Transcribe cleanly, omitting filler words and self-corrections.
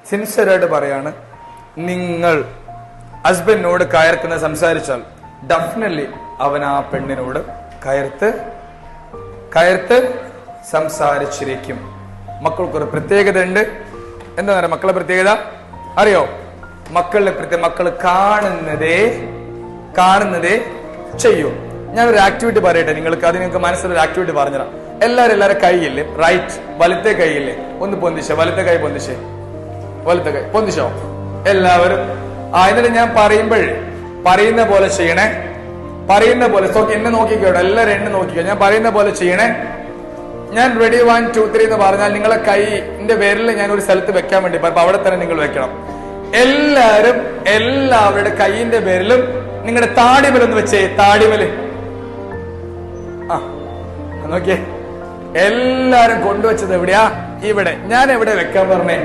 സിൻസിയറായിട്ട് പറയാണ്, നിങ്ങൾ ഹസ്ബൻഡിനോട് കയർക്കുന്ന സംസാരിച്ചാൽ ഡെഫിനറ്റ്ലി അവൻ ആ പെണ്ണിനോട് കയർത്ത് സംസാരിച്ചിരിക്കും. മക്കൾക്കൊരു പ്രത്യേകത ഉണ്ട്. എന്താ പറയുക മക്കളെ പ്രത്യേകത അറിയോ? മക്കൾ കാണുന്നതേ ചെയ്യൂ. ഞാനൊരു ആക്ടിവിറ്റി പറയട്ടെ നിങ്ങൾക്ക്, അത് നിങ്ങൾക്ക് മനസ്സിലൊരു ആക്ടിവിറ്റി പറഞ്ഞുതരാം. എല്ലാവരും കൈയില്ലേ, റൈറ്റ് വലത്തെ കൈയില്ലേ, ഒന്ന് പൊന്തിച്ചേ, വലത്തെ കൈ പൊന്തിച്ചോ എല്ലാവരും. എന്നിട്ട് ഞാൻ പറയുന്ന പോലെ ചെയ്യണേ, പറയുന്ന പോലെ എന്നെ നോക്കിക്കോട്ടെ, എല്ലാവരും എന്നെ നോക്കിക്കോ, ഞാൻ പറയുന്ന പോലെ ചെയ്യണേ. ഞാൻ റെഡി 1 2 3 എന്ന് പറഞ്ഞാൽ നിങ്ങളെ കൈന്റെ വിരല് ഞാൻ ഒരു സ്ഥലത്ത് വെക്കാൻ വേണ്ടി അപ്പൊ അവിടെ തന്നെ നിങ്ങൾ വെക്കണം. എല്ലാവരുടെ കൈയിന്റെ വിരലും നിങ്ങളുടെ താടിമലൊന്ന് വെച്ചേ, താടിമല്. നോക്കിയേ, എല്ലാരും കൊണ്ടുവച്ചത് എവിടെയാ? ഇവിടെ. ഞാൻ എവിടെ വെക്കാൻ പറഞ്ഞേ?